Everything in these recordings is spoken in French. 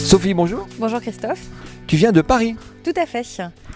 Sophie, bonjour. Bonjour Christophe. Tu viens de Paris. Tout à fait.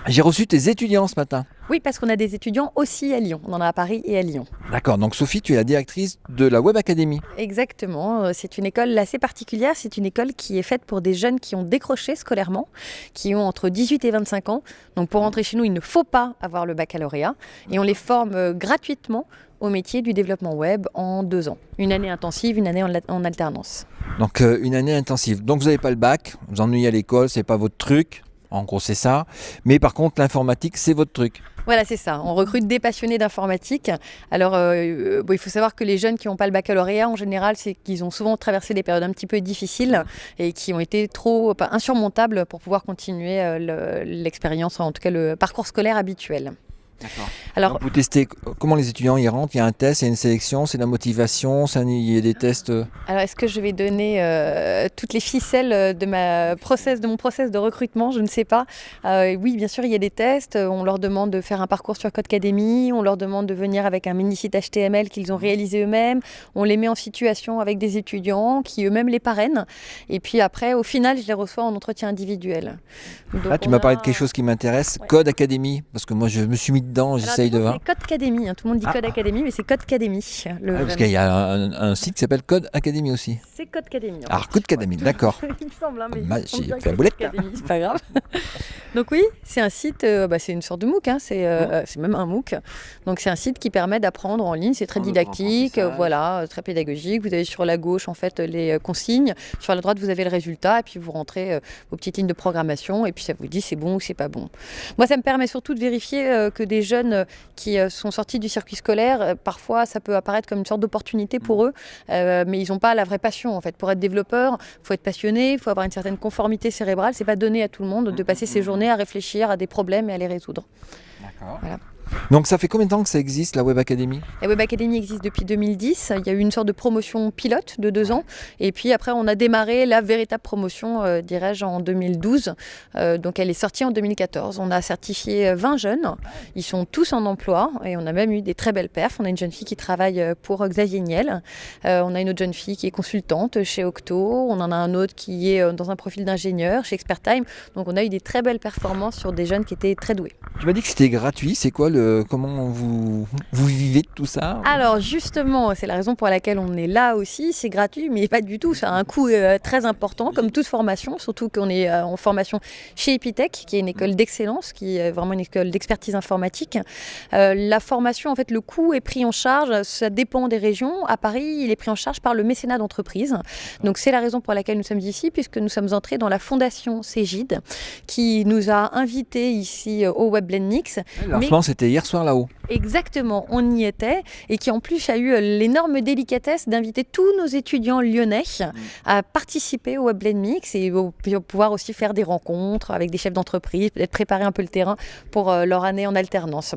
J'ai reçu tes étudiants ce matin. Oui, parce qu'on a des étudiants aussi à Lyon. On en a à Paris et à Lyon. D'accord, donc Sophie, tu es la directrice de la Web Academy. Exactement. C'est une école assez particulière. C'est une école qui est faite pour des jeunes qui ont décroché scolairement, qui ont entre 18 et 25 ans. Donc pour rentrer chez nous, il ne faut pas avoir le baccalauréat. Et on les forme gratuitement au métier du développement web en 2 ans. Une année intensive, une année en alternance. Donc une année intensive. Donc vous n'avez pas le bac, vous ennuyez à l'école, c'est pas votre truc. En gros, c'est ça. Mais par contre, l'informatique, c'est votre truc. Voilà, c'est ça. On recrute des passionnés d'informatique. Alors, il faut savoir que les jeunes qui n'ont pas le baccalauréat, en général, c'est qu'ils ont souvent traversé des périodes un petit peu difficiles et qui ont été trop insurmontables pour pouvoir continuer l'expérience, en tout cas le parcours scolaire habituel. D'accord. Alors, donc, vous testez comment les étudiants y rentrent. Il y a un test, il y a une sélection, c'est de la motivation, il y a des tests. Alors, est-ce que je vais donner toutes les ficelles de mon process de recrutement? Je ne sais pas. Oui, bien sûr, il y a des tests. On leur demande de faire un parcours sur Codecademy. On leur demande de venir avec un mini-site HTML qu'ils ont réalisé eux-mêmes. On les met en situation avec des étudiants qui eux-mêmes les parrainent. Et puis après, au final, je les reçois en entretien individuel. Donc, là, tu m'as parlé de quelque chose qui m'intéresse, ouais. Codecademy, parce que moi, je me suis mis dedans, j'essaye de voir. C'est Codecademy, tout le monde dit Codecademy, mais c'est Codecademy. Parce qu'il y a un site qui s'appelle Codecademy aussi. C'est Codecademy. Alors, Codecademy, d'accord. Il me semble, mais j'ai fait la boulette. C'est pas grave. Donc oui, c'est un site, c'est une sorte de MOOC, c'est même un MOOC. Donc c'est un site qui permet d'apprendre en ligne, c'est très didactique, voilà, très pédagogique. Vous avez sur la gauche en fait les consignes, sur la droite vous avez le résultat, et puis vous rentrez vos petites lignes de programmation, et puis ça vous dit c'est bon ou c'est pas bon. Moi, ça me permet surtout de vérifier que des jeunes qui sont sortis du circuit scolaire, parfois ça peut apparaître comme une sorte d'opportunité pour eux, mais ils n'ont pas la vraie passion en fait. Pour être développeur, il faut être passionné, il faut avoir une certaine conformité cérébrale. C'est pas donné à tout le monde de passer ses journées à réfléchir à des problèmes et à les résoudre. D'accord. Voilà. Donc ça fait combien de temps que ça existe, la Web Academy ? La Web Academy existe depuis 2010. Il y a eu une sorte de promotion pilote de 2 ans. Et puis après, on a démarré la véritable promotion, dirais-je, en 2012. Donc elle est sortie en 2014. On a certifié 20 jeunes. Ils sont tous en emploi et on a même eu des très belles perfs. On a une jeune fille qui travaille pour Xavier Niel. On a une autre jeune fille qui est consultante chez Octo. On en a un autre qui est dans un profil d'ingénieur chez Expertime. Donc on a eu des très belles performances sur des jeunes qui étaient très doués. Tu m'as dit que c'était gratuit. C'est quoi comment vous vivez de tout ça ? Alors justement, c'est la raison pour laquelle on est là aussi. C'est gratuit, mais pas du tout. Ça a un coût très important, comme toute formation, surtout qu'on est en formation chez Epitech, qui est une école d'excellence, qui est vraiment une école d'expertise informatique. La formation, en fait, le coût est pris en charge. Ça dépend des régions. À Paris, il est pris en charge par le mécénat d'entreprise. Donc c'est la raison pour laquelle nous sommes ici, puisque nous sommes entrés dans la fondation Cégide, qui nous a invités ici au WebBlend Mix. Le lancement, c'était hier soir là-haut. Exactement, on y était et qui en plus a eu l'énorme délicatesse d'inviter tous nos étudiants lyonnais à participer au WebBlend Mix et pouvoir aussi faire des rencontres avec des chefs d'entreprise, peut-être préparer un peu le terrain pour leur année en alternance.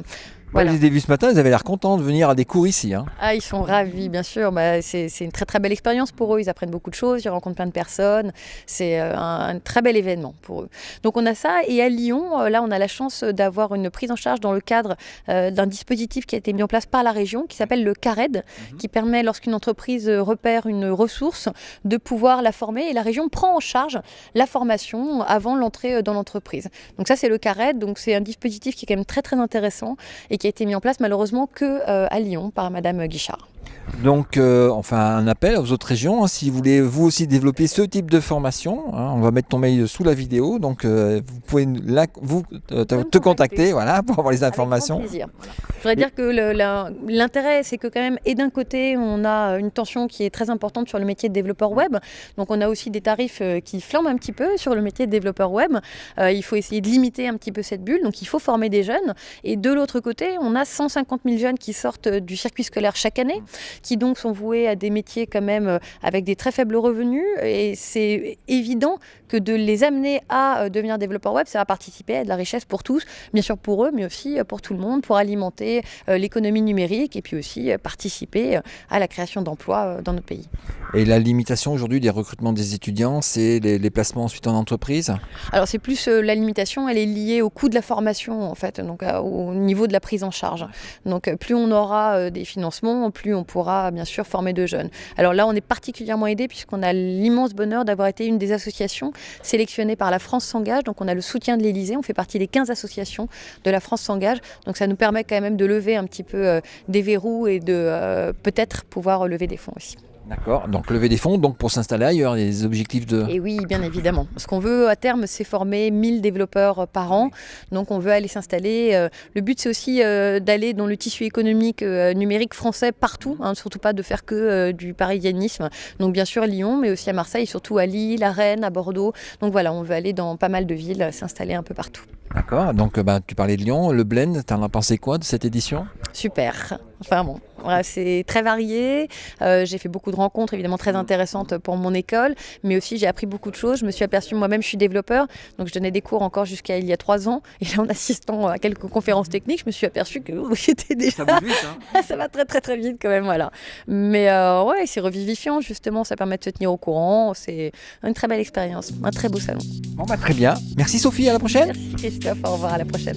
Voilà. Je les ai vus ce matin, ils avaient l'air contents de venir à des cours ici. Ils sont ravis, bien sûr. C'est une très très belle expérience pour eux. Ils apprennent beaucoup de choses, ils rencontrent plein de personnes. C'est un très bel événement pour eux. Donc on a ça. Et à Lyon, là, on a la chance d'avoir une prise en charge dans le cadre d'un dispositif qui a été mis en place par la région, qui s'appelle le CARED, qui permet, lorsqu'une entreprise repère une ressource, de pouvoir la former. Et la région prend en charge la formation avant l'entrée dans l'entreprise. Donc ça, c'est le CARED. Donc c'est un dispositif qui est quand même très très intéressant et qui a été mis en place malheureusement qu'à Lyon par Madame Guichard. Donc, un appel aux autres régions, si vous voulez vous aussi développer ce type de formation, on va mettre ton mail sous la vidéo, donc vous pouvez te contacter voilà, pour avoir les informations. Avec grand plaisir. Je voudrais dire que l'intérêt, c'est que quand même, et d'un côté, on a une tension qui est très importante sur le métier de développeur web, donc on a aussi des tarifs qui flambent un petit peu sur le métier de développeur web. Il faut essayer de limiter un petit peu cette bulle, donc il faut former des jeunes, et de l'autre côté, on a 150 000 jeunes qui sortent du circuit scolaire chaque année, qui donc sont voués à des métiers quand même avec des très faibles revenus. Et c'est évident que de les amener à devenir développeurs web, ça va participer à de la richesse pour tous, bien sûr pour eux, mais aussi pour tout le monde, pour alimenter l'économie numérique et puis aussi participer à la création d'emplois dans notre pays. Et la limitation aujourd'hui des recrutements des étudiants, c'est les placements ensuite en entreprise ? Alors c'est plus la limitation, elle est liée au coût de la formation en fait, donc au niveau de la prise en charge. Donc plus on aura des financements, plus on pourra bien sûr former de jeunes. Alors là on est particulièrement aidé puisqu'on a l'immense bonheur d'avoir été une des associations sélectionnées par la France s'engage. Donc on a le soutien de l'Élysée, on fait partie des 15 associations de la France s'engage. Donc ça nous permet quand même de lever un petit peu des verrous et de peut-être pouvoir lever des fonds aussi. D'accord, donc lever des fonds, donc pour s'installer ailleurs, les objectifs de... Et oui, bien évidemment. Ce qu'on veut à terme, c'est former 1000 développeurs par an. Donc on veut aller s'installer. Le but, c'est aussi d'aller dans le tissu économique numérique français partout, surtout pas de faire que du parisianisme. Donc bien sûr Lyon, mais aussi à Marseille, surtout à Lille, à Rennes, à Bordeaux. Donc voilà, on veut aller dans pas mal de villes, s'installer un peu partout. D'accord, donc tu parlais de Lyon, le Blend, tu en as pensé quoi de cette édition? Super. Enfin bon, voilà, c'est très varié. J'ai fait beaucoup de rencontres évidemment très intéressantes pour mon école, mais aussi j'ai appris beaucoup de choses. Je me suis aperçue, moi-même je suis développeur, donc je donnais des cours encore jusqu'à il y a 3 ans. Et là en assistant à quelques conférences techniques, je me suis aperçue que j'étais déjà... Ça bouge vite, hein. Ça va très très très vite quand même, voilà. Mais ouais, c'est revivifiant justement, ça permet de se tenir au courant. C'est une très belle expérience, un très beau salon. Bon, très bien. Merci Sophie, à la prochaine. Merci Christophe, au revoir, à la prochaine.